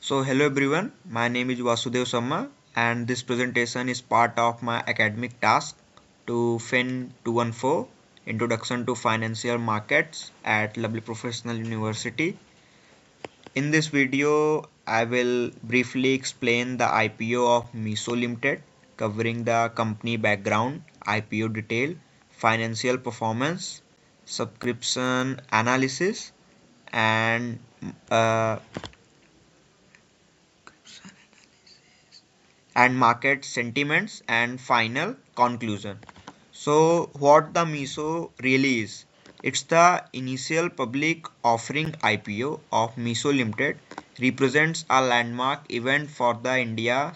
Hello everyone, my name is Vasudev Samma, and this presentation is part of my academic task to FIN 214 Introduction to Financial Markets at Lovely Professional University. In this video, I will briefly explain the IPO of Miso Limited, covering the company background, IPO detail, financial performance, subscription analysis, and uh, market sentiments and final conclusion. So what the MISO really is? It's the initial public offering IPO of MISO Limited represents a landmark event for the India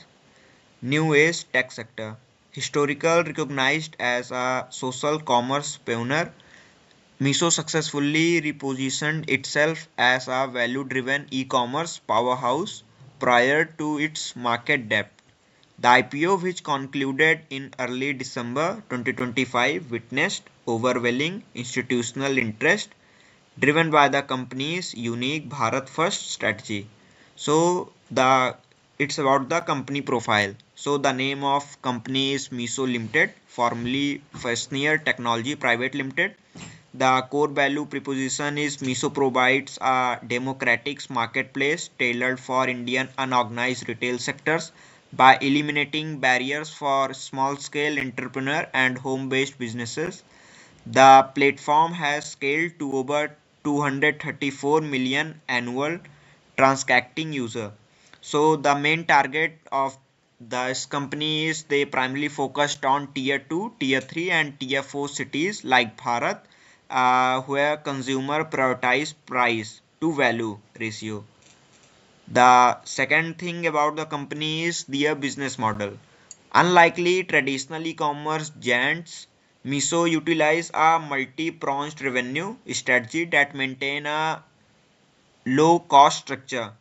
new age tech sector. Historical recognized as a social commerce pioneer, MISO successfully repositioned itself as a value-driven e-commerce powerhouse prior to its market depth. The IPO, which concluded in early December 2025, witnessed overwhelming institutional interest driven by the company's unique Bharat First strategy. So the it's about the company profile. So the name of company is Miso Limited, formerly Fresnier Technology Private Limited. The core value proposition is Miso provides a democratic marketplace tailored for Indian unorganized retail sectors by eliminating barriers for small scale entrepreneur and home based businesses. The platform has scaled to over 234 million annual transacting user. So the main target of this company is they primarily focused on tier 2, tier 3 and tier 4 cities like Bharat, where consumer prioritize price to value ratio. The second thing about the company is their business model. Unlikely traditional e-commerce giants, Miso utilize a multi-pronged revenue strategy that maintain a low cost structure.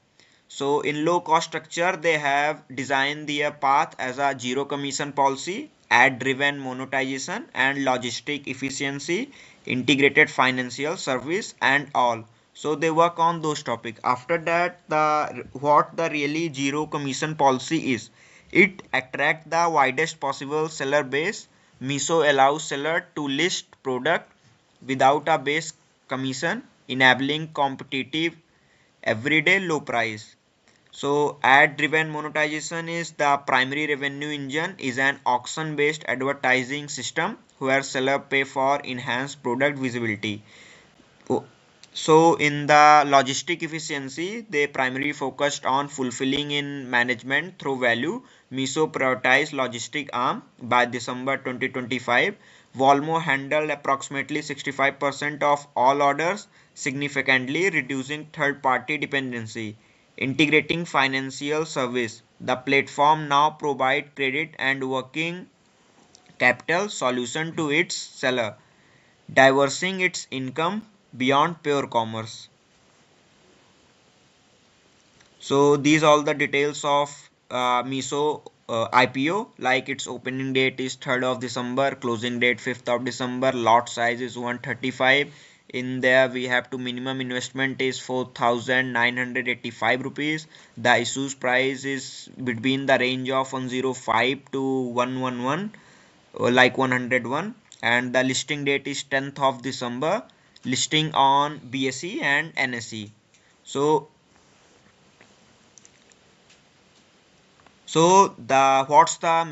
So in low cost structure, they have designed their path as a zero commission policy, ad driven monetization and logistic efficiency, integrated financial service and all. So they work on those topics. After that, the what the really zero commission policy is, it attract the widest possible seller base. Miso allows seller to list product without a base commission, enabling competitive everyday low price. So ad driven monetization is the primary revenue engine is an auction based advertising system where seller pay for enhanced product visibility. Oh, so in the logistic efficiency, they primarily focused on fulfilling in management through value. Miso prioritized logistic arm by December 2025. Volmo handled approximately 65% of all orders, significantly reducing third-party dependency. Integrating financial service. The platform now provide credit and working capital solution to its seller, diversifying its income beyond pure commerce. So these all the details of Miso IPO, like its opening date is 3rd of December, closing date 5th of December, lot size is 135. In there we have to minimum investment is 4,985 rupees. The issues price is between the range of 105 to 111, like 101, and the listing date is 10th of December, listing on BSE and NSE. So the what's the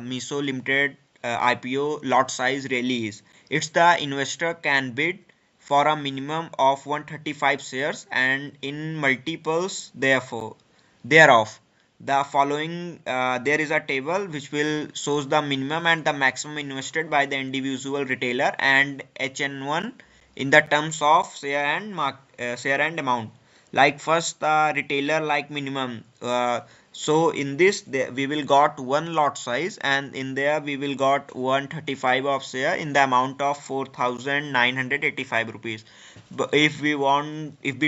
Miso Limited IPO lot size really is? It's the investor can bid for a minimum of 135 shares and in multiples therefore thereof. The following there is a table which will shows the minimum and the maximum invested by the individual retailer and HN1 in the terms of share and amount. Like first the retailer like minimum. So in this we will got one lot size and in there we will got 135 of share in the amount of 4,985 rupees. But if we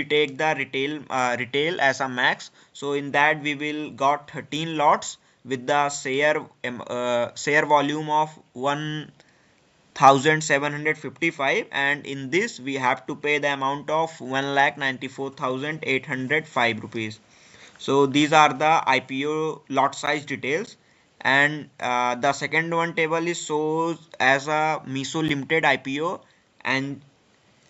take the retail as a max, so in that we will got 13 lots with the share volume of 1,755, and in this we have to pay the amount of 1,94,805 rupees. So these are the IPO lot size details. And the second one table is shows as a Miso Limited IPO and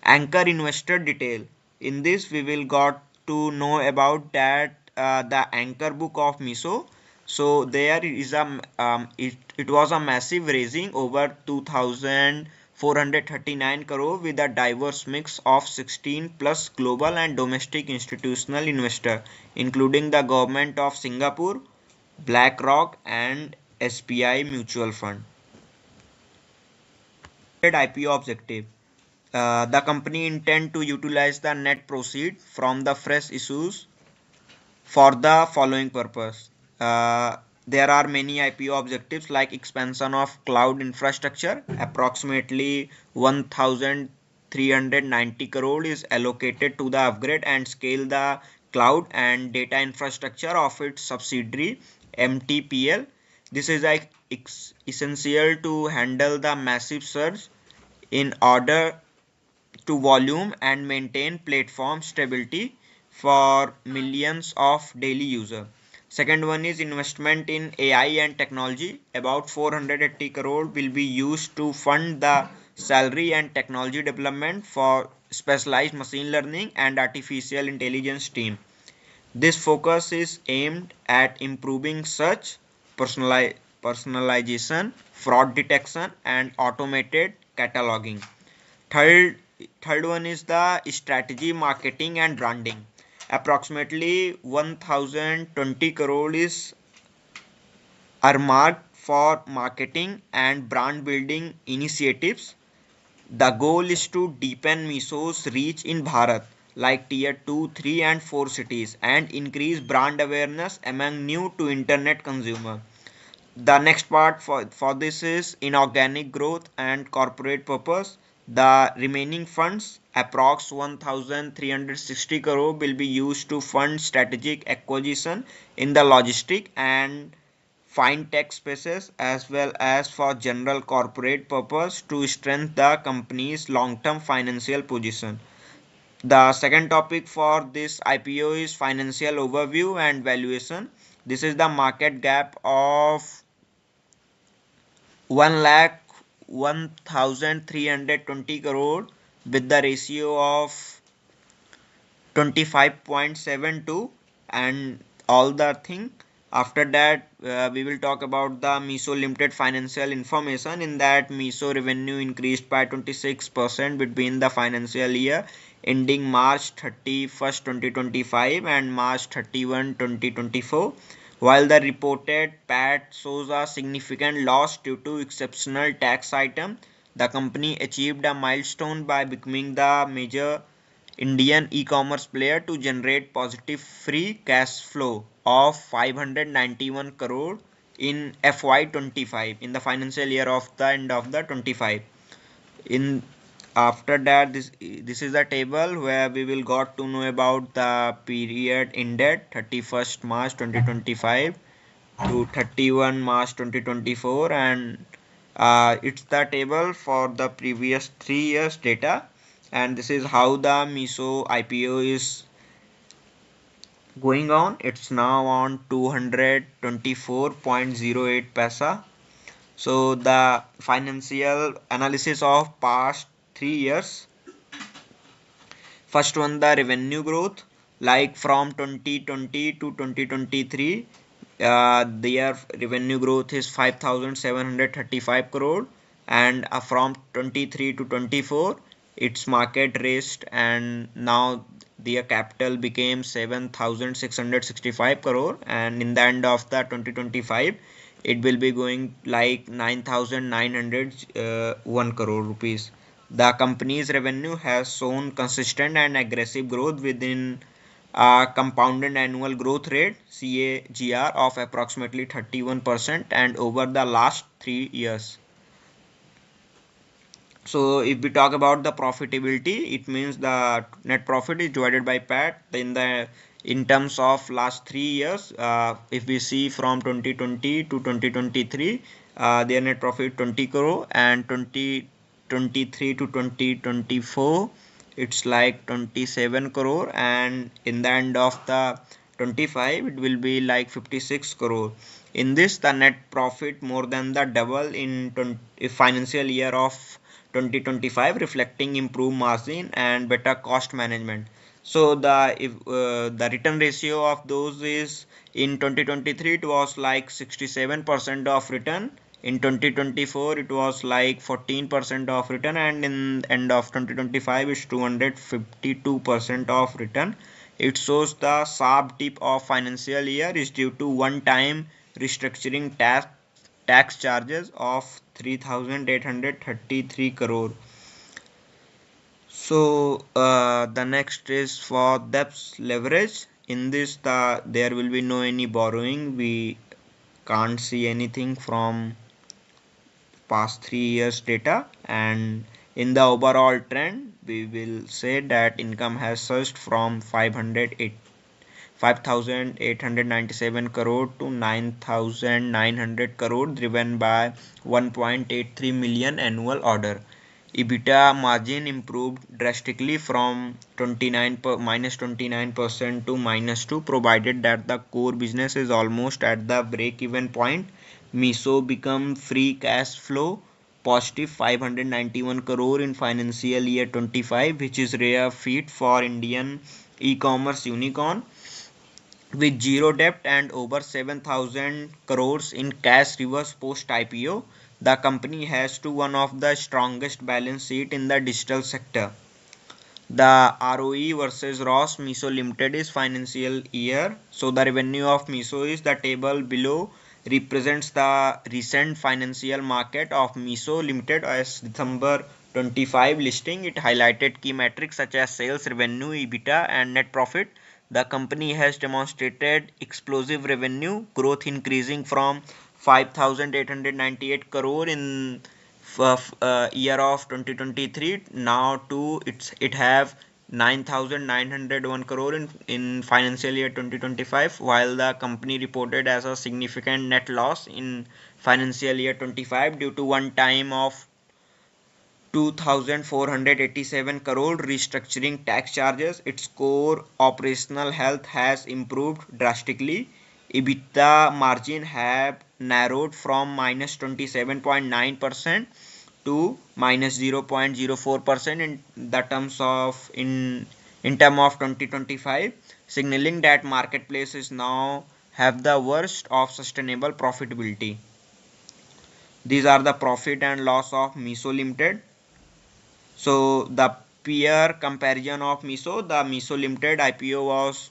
anchor investor detail. In this we will got to know about that the anchor book of Miso. So there is it was a massive raising over 2439 crore with a diverse mix of 16 plus global and domestic institutional investor, including the government of Singapore, BlackRock and SBI mutual fund. IPO objective. The company intend to utilize the net proceed from the fresh issues for the following purpose. Uh, there are many IPO objectives like expansion of cloud infrastructure. Approximately 1,390 crore is allocated to the upgrade and scale the cloud and data infrastructure of its subsidiary MTPL. This is like essential to handle the massive surge in order to volume and maintain platform stability for millions of daily users. Second one is investment in AI and technology. About 480 crore will be used to fund the salary and technology development for specialized machine learning and artificial intelligence team. This focus is aimed at improving search, personalization, fraud detection, and automated cataloging. Third, third one is the strategy, marketing, and branding. Approximately 1020 crore is earmarked for marketing and brand building initiatives. The goal is to deepen Miso's reach in Bharat, like tier 2, 3, and 4 cities, and increase brand awareness among new to internet consumers. The next part for this is inorganic growth and corporate purpose. The remaining funds, approx 1360 crore, will be used to fund strategic acquisition in the logistic and fintech spaces as well as for general corporate purpose to strengthen the company's long-term financial position. The second topic for this IPO is financial overview and valuation. This is the market gap of 1,01,320 crore with the ratio of 25.72 and all the thing. After that we will talk about the Miso Limited financial information. In that, Miso revenue increased by 26% between the financial year ending March 31st 2025 and March 31, 2024, while the reported PAT shows a significant loss due to exceptional tax item. The company achieved a milestone by becoming the major Indian e-commerce player to generate positive free cash flow of 591 crore in FY25, in the financial year of the end of the 25. In after that, this is the table where we will got to know about the period ended 31st March 2025 to 31 March 2024, and it's the table for the previous 3 years data. And this is how the Miso IPO is going on. It's now on 224.08 paisa. So the financial analysis of past 3 years. First one, the revenue growth, like from 2020 to 2023, their revenue growth is 5,735 crore, and from 23 to 24, its market raised, and now their capital became 7,665 crore, and in the end of the 2025, it will be going like 9,901 crore rupees. The company's revenue has shown consistent and aggressive growth within a compounded annual growth rate CAGR of approximately 31% and over the last 3 years. So if we talk about the profitability, it means the net profit is divided by PAT. In terms of last 3 years, if we see from 2020 to 2023, their net profit 20 crore, and 2023 to 2024 it's like 27 crore, and in the end of the 25, it will be like 56 crore. In this, the net profit more than the double in financial year of 2025, reflecting improved margin and better cost management. So the return ratio of those is in 2023 it was like 67% of return. In 2024 it was like 14% of return, and in end of 2025 it's 252% of return. It shows the sharp dip of financial year is due to one-time restructuring tax charges of 3,833 crore. So the next is for debt leverage. In this, there will be no any borrowing. We can't see anything from past 3 years data, and in the overall trend we will say that income has surged from 5,897 crore to 9,900 crore, driven by 1.83 million annual order. EBITDA margin improved drastically from 29% to -2, provided that the core business is almost at the break-even point. Miso become free cash flow positive 591 crore in financial year 25, which is rare feat for Indian e-commerce unicorn. With zero debt and over 7,000 crores in cash reserves post IPO, the company has to one of the strongest balance sheet in the digital sector. The ROE versus ROS Miso Limited is financial year. So the revenue of Miso is the table below represents the recent financial market of Miso Limited as December 25 listing. It highlighted key metrics such as sales, revenue, EBITDA and net profit. The company has demonstrated explosive revenue growth, increasing from 5,898 crore in year of 2023 now to it have 9,901 crore in financial year 2025, while the company reported as a significant net loss in financial year 25 due to one time of 2,487 crore restructuring tax charges. Its core operational health has improved drastically. EBITDA margin have narrowed from -27.9% to -0.04% in the terms of in term of 2025, signaling that marketplace is now have the worst of sustainable profitability. These are the profit and loss of Miso Limited. So the peer comparison of Miso, the Miso Limited IPO was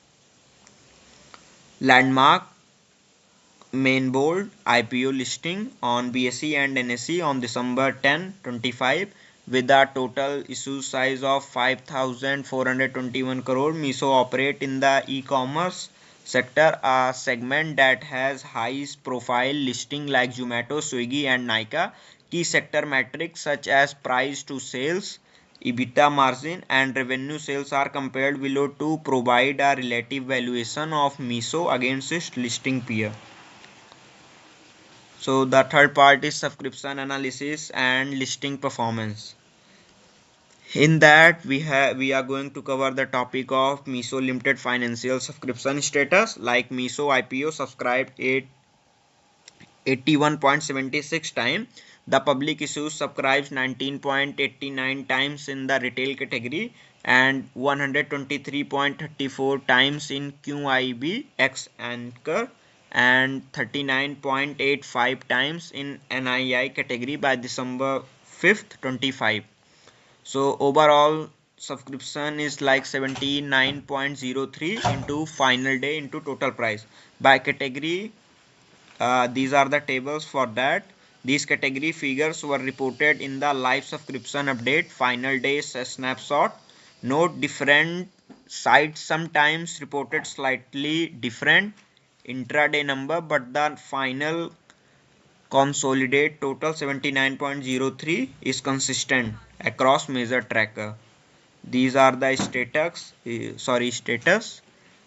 landmark main board IPO listing on BSE and NSE on December 10, 25 with a total issue size of 5,421 crore. Miso operate in the e-commerce sector, a segment that has highest profile listing like Zomato, Swiggy and Nykaa. Key sector metrics such as price to sales, EBITDA margin and revenue sales are compared below to provide a relative valuation of Miso against its listing peer. So the third part is subscription analysis and listing performance. In that we are going to cover the topic of Miso Limited financial subscription status, like Miso IPO subscribed 81.76 times. The public issue subscribes 19.89 times in the retail category and 123.34 times in QIB X Anchor and 39.85 times in NII category by December 5th, 25. So overall subscription is like 79.03 into final day into total price. By category, these are the tables for that. These category figures were reported in the live subscription update final days snapshot. Note different sites sometimes reported slightly different intraday number, but the final consolidate total 79.03 is consistent across major tracker. These are the status,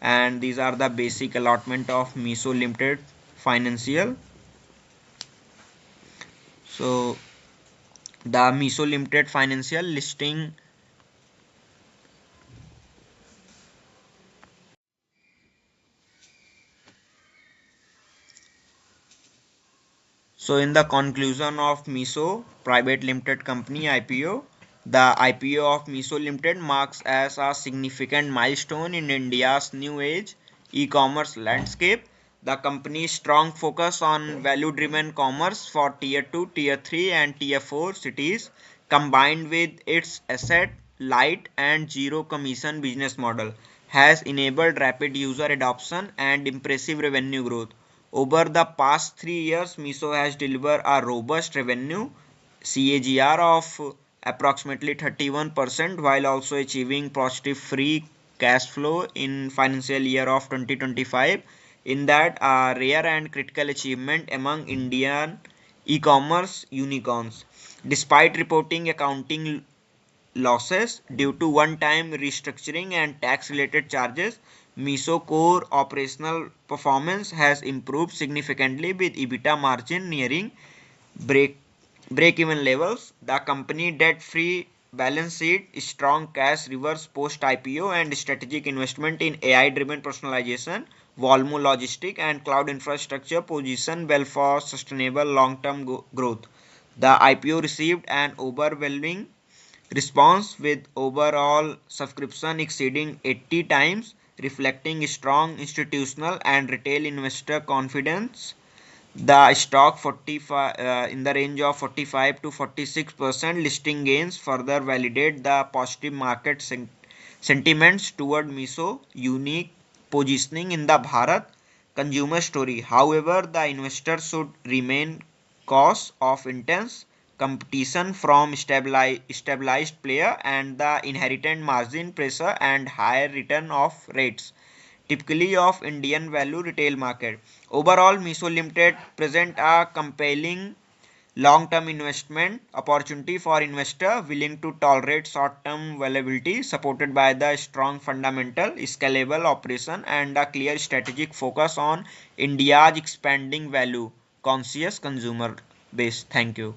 and these are the basic allotment of Miso Limited financial. So the Miso Limited financial listing So in the conclusion of Miso Private Limited Company IPO, the IPO of Miso Limited marks as a significant milestone in India's new age e-commerce landscape. The company's strong focus on value-driven commerce for Tier 2, Tier 3 and Tier 4 cities, combined with its asset light and zero commission business model, has enabled rapid user adoption and impressive revenue growth. Over the past 3 years, Miso has delivered a robust revenue CAGR of approximately 31% while also achieving positive free cash flow in financial year of 2025. In that, a rare and critical achievement among Indian e-commerce unicorns. Despite reporting accounting losses due to one-time restructuring and tax-related charges, Miso core operational performance has improved significantly with EBITDA margin nearing break break-even levels. The company debt-free balance sheet, strong cash reserves post-IPO, and strategic investment in AI-driven personalization, Volmo logistic, and cloud infrastructure position well for sustainable long-term growth. The IPO received an overwhelming response with overall subscription exceeding 80 times, reflecting strong institutional and retail investor confidence. The stock 45 in the range of 45 to 46% listing gains further validate the positive market sentiments toward Miso unique positioning in the Bharat consumer story. However, the investor should remain cautious of intense competition from stabilized player and the inherent margin pressure and higher return of rates typically of Indian value retail market. Overall, Miso Limited present a compelling long-term investment opportunity for investor willing to tolerate short-term volatility, supported by the strong fundamental, scalable operation, and a clear strategic focus on India's expanding value conscious consumer base. Thank you.